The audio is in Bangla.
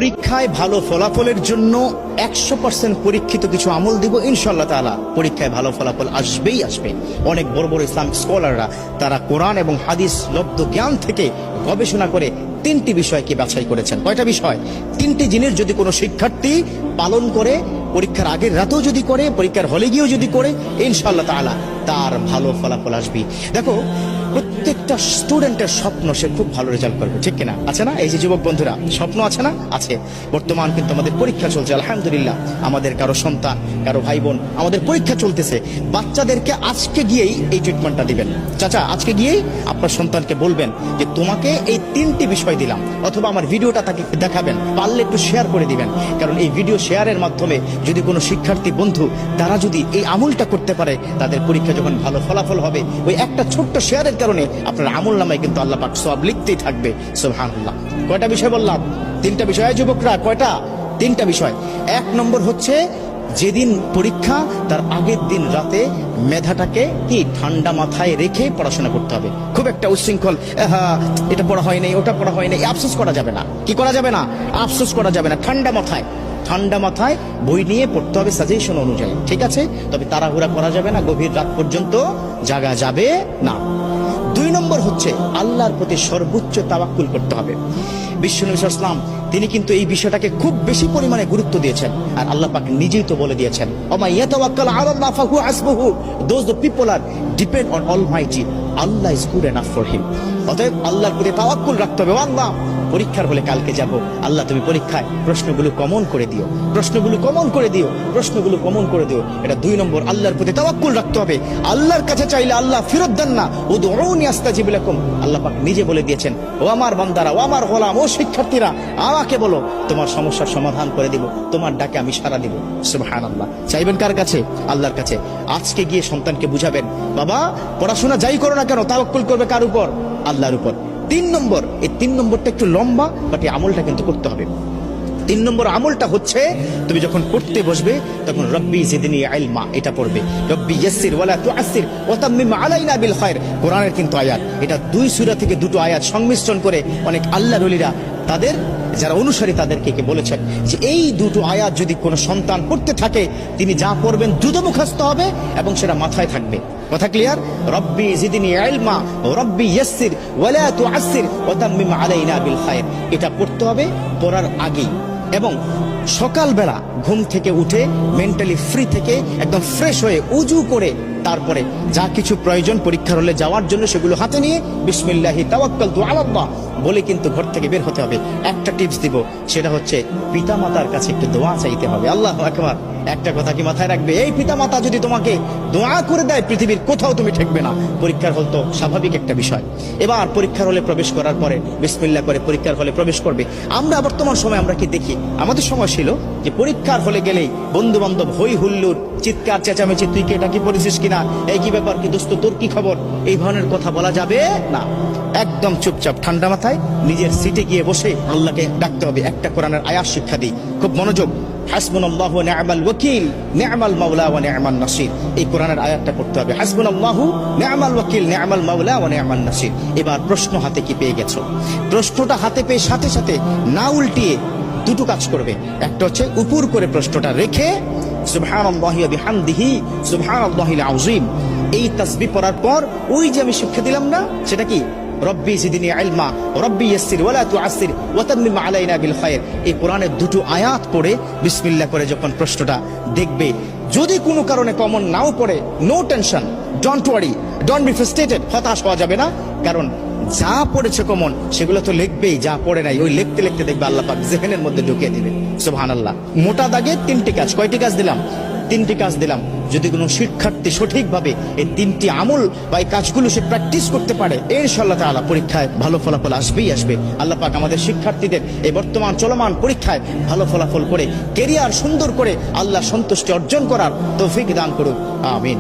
পরীক্ষায় ভালো ফলাফলের জন্য 100% পরীক্ষিত কিছু আমল দিব ইনশাআল্লাহ তাআলা। পরীক্ষায় ভালো ফলাফল আসবেই আসবে। অনেক বড় বড় ইসলামিক স্কলাররা তারা কোরআন এবং হাদিস লব্ধ জ্ঞান থেকে গবেষণা করে 3টি বিষয়কে বাছাই করেছেন। কয়টা বিষয়? 3টি জিনিস যদি কোনো শিক্ষার্থী পালন করে, পরীক্ষার আগের রাতেও যদি করে, পরীক্ষার হলে গিয়েও যদি করে, ইনশাআল্লাহ তাআলা তার ভালো ফলাফল আসবে। দেখো, প্রত্যেকটা স্টুডেন্টের স্বপ্ন সে খুব ভালো রেজাল্ট করবে, ঠিক কিনা? আছে না? এই যে যুবক বন্ধুরা, স্বপ্ন আছে না? আছে। বর্তমান কিন্তু আমাদের পরীক্ষা চলছে, আলহামদুলিল্লাহ। আমাদের কারো সন্তান, কারো ভাই বোন, আমাদের পরীক্ষা চলতেছে। বাচ্চাদেরকে আজকে গিয়েই এই ট্রিটমেন্টটা দিবেন। চাচা, আজকে গিয়েই আপনার সন্তানকে বলবেন যে তোমাকে এই 3টি বিষয় দিলাম, অথবা আমার ভিডিওটা তাকে দেখাবেন, পারলে একটু শেয়ার করে দিবেন। কারণ এই ভিডিও শেয়ারের মাধ্যমে যদি কোনো শিক্ষার্থী বন্ধু তারা যদি এই আমলটা করতে পারে, তাদের পরীক্ষা যখন ভালো ফলাফল হবে, ওই একটা ছোট্ট শেয়ারের কারণে আপনার আমল নামায় কিন্তু আল্লাহ পাক সওয়াব লিখতেই থাকবে। সুবহানাল্লাহ। কয়টা বিষয় বললাম? 3টা বিষয়। যুবকরা, কয়টা? 3টা বিষয়। 1 নম্বর হচ্ছে, যেদিন পরীক্ষা তার আগের দিন রাতে মেধাটাকে কি ঠান্ডা মাথায় রেখে পড়াশোনা করতে হবে। খুব একটা উচ্ছৃঙ্খল, এটা পড়া হয় নাই, ওটা পড়া হয় নাই, আফসোস করা যাবে না। কি করা যাবে না? আফসোস করা যাবে না। ঠান্ডা মাথায় বই নিয়ে পড়তে হবে সাজেশন অনুযায়ী, ঠিক আছে? তবে তাড়াহুড়া করা যাবে না, গভীর রাত পর্যন্ত জাগা যাবে না। 2 নম্বর হচ্ছে, আল্লাহর প্রতি সর্বোচ্চ তাওয়াক্কুল করতে হবে। বিশ্বনবী সাল্লাল্লাহু আলাইহি ওয়াসাল্লাম তিনি কিন্তু এই বিষয়টাকে খুব বেশি পরিমাণে গুরুত্ব দিয়েছেন। আর আল্লাহ পাক নিজেই তো বলে দিয়েছেন, ওমা ইয়াতাওয়াক্কাল আলাল্লাহ ফাহুয়া হাসবুহু, those the people are depend on almighty, আল্লাহ is good enough for him. অতএব আল্লাহর প্রতি তাওয়াক্কুল রাখতে হবে। আল্লাহ, পরীক্ষার হলে কালকে যাব, আল্লাহ তুমি পরীক্ষায় প্রশ্নগুলো কমন করে দিও, প্রশ্নগুলো কমন করে দিও, প্রশ্নগুলো কমন করে দিও। এটা 2 নম্বর, আল্লাহর প্রতি তাওয়াক্কুল রাখতে হবে। আল্লাহর কাছে চাইলে আল্লাহ ফেরত দেন না। উদউনি আস্তাজিব লাকুম, আল্লাহ পাক নিজে বলে দিয়েছেন, ও আমার বান্দারা, ও আমার গোলাম, ও শিক্ষার্থীরা, আমাকে বলো, তোমার সমস্যার সমাধান করে দিব, তোমার ডাকে আমি সাড়া দিব। সুবহানাল্লাহ। চাইবেন কার কাছে? আল্লাহর কাছে। আজকে গিয়ে সন্তানকে বুঝাবেন, বাবা পড়াশোনা যাই করো না কেন, তাওয়াক্কুল করবে কার উপর? আল্লাহর উপর। 3 নম্বর, এই 3 নম্বরটা একটু লম্বা, বাট এই আমলটা কিন্তু করতে হবে। 3 নম্বর আমলটা হচ্ছে, তুমি যখন পড়তে বসবে তখন রব্বি জিদনি ইলমা এটা পড়বে। রব্বি ইয়াসসির ওয়ালা তুআসসির ওয়া তাম্মিম আলাইনা বিল খায়র, কোরআনের কিন্তু আয়াত। এটা 2 সূরা থেকে 2টো আয়াত সংমিশ্রণ করে অনেক আল্লাহর ওলিরা তাদের যারা অনুসারী তাদেরকে বলেছেন যে এই 2টো আয়াত যদি কোনো সন্তান পড়তে থাকে, তিনি যা পড়বেন দ্রুত মুখস্থ হবে এবং সেটা মাথায় থাকবে। কথা ক্লিয়ার? রব্বি জিদনি ইলমা, রব্বি ইয়াসসির ওয়ালা তুআসসির ওয়া তাম্মিম আলাইনা বিল খায়র, এটা পড়তে হবে পড়ার আগেই। এবং সকালবেলা ঘুম থেকে উঠে মেন্টালি ফ্রি থেকে একদম ফ্রেশ হয়ে উজু করে তারপরে যা কিছু প্রয়োজন পরীক্ষার হলে যাওয়ার জন্য সেগুলো হাতে নিয়ে বিসমিল্লাহি তাওয়াক্কালতু আলাল্লাহ বলে কিন্তু ঘর থেকে বের হতে হবে। একটা টিপস দিব, সেটা হচ্ছে পিতামাতার কাছে একটু দোয়া চাইতে হবে। আল্লাহু আকবার। একটা কথা কি মাথায় রাখবে, এই পিতামাতা যদি তোমাকে দোয়া করে দেয়, পৃথিবীর কোথাও তুমি ঠেকবে না। পরীক্ষার হল তো স্বাভাবিক একটা বিষয়। এবার পরীক্ষার হলে প্রবেশ করার পরে বিসমিল্লাহ করে পরীক্ষার হলে প্রবেশ করবে। আমরা বর্তমান সময় আমরা কি দেখি, আমাদের সময় ছিল যে পরীক্ষার হলে গেলেই বন্ধু বান্ধব হই হুল্লোড়, চিৎকার চেঁচামেচি, তুই কি এটা কি পড়েছিস কিনা, এই কি ব্যাপার, কি দোস্ত তোর কি খবর, এই ধরনের কথা বলা যাবে না। একদম চুপচাপ ঠান্ডা মাথায় নিজের সিটে গিয়ে বসে আল্লাহকে ডাকতে হবে। একটা কোরআনের আয়াত শিক্ষা দিই, খুব মনোযোগ। হাসবুনাল্লাহু ওয়া নি'মাল ওয়াকিল, নি'মাল মাওলা ওয়া নি'মান নাসির, এই কোরআনের আয়াতটা পড়তে হবে। হাসবুনাল্লাহু নি'মাল ওয়াকিল, নি'মাল মাওলা ওয়া নি'মান নাসির। এবার প্রশ্ন হাতে কি পেয়ে গেছো? প্রশ্নটা হাতে পেয়ে সাথে সাথে না উল্টিয়ে 2টো কাজ করবে। একটা হচ্ছে উপর করে প্রশ্নটা রেখে সুবহানাল্লাহি ওয়া বিহামদিহি সুবহানাল্লাহিল আযীম, এই তাসবিহ পড়ার পর ওই যে আমি শিক্ষা দিলাম না, সেটা কি রব্বি জিদনি ইলমা, রব্বি ইয়াসসির ওয়ালা তুআসসির ওয়া তাম্মিম আলাইনা বিল খায়র, এই কোরআনের 2টো আয়াত পড়ে বিসমিল্লাহ করে যখন প্রশ্নটা দেখবে, যদি কোনো কারণে কমন নাও পড়ে, no tension, don't worry, don't be frustrated, হতাশ হওয়া যাবে না। কারণ যা পড়েছে কমন সেগুলো তো লিখবেই, যা পড়ে নাই ওই লিখতে লিখতে দেখবে আল্লাহ পাক জেহেনের মধ্যে ঢুকিয়ে দিবে। সুবহানাল্লাহ। মোটা দাগে 3টি কাজ। কয়টি কাজ দিলাম? 3টি কাজ দিলাম। যদি কোনো শিক্ষার্থী সঠিকভাবে এই 3টি আমল বা এই কাজগুলো সে প্র্যাকটিস করতে পারে, ইনশাআল্লাহ তাআলা পরীক্ষায় ভালো ফলাফল আসবেই আসবে। আল্লাহ পাক আমাদের শিক্ষার্থীদের এই বর্তমান চলমান পরীক্ষায় ভালো ফলাফল করে কেরিয়ার সুন্দর করে আল্লাহ সন্তুষ্টি অর্জন করার তৌফিক দান করুক। আমিন।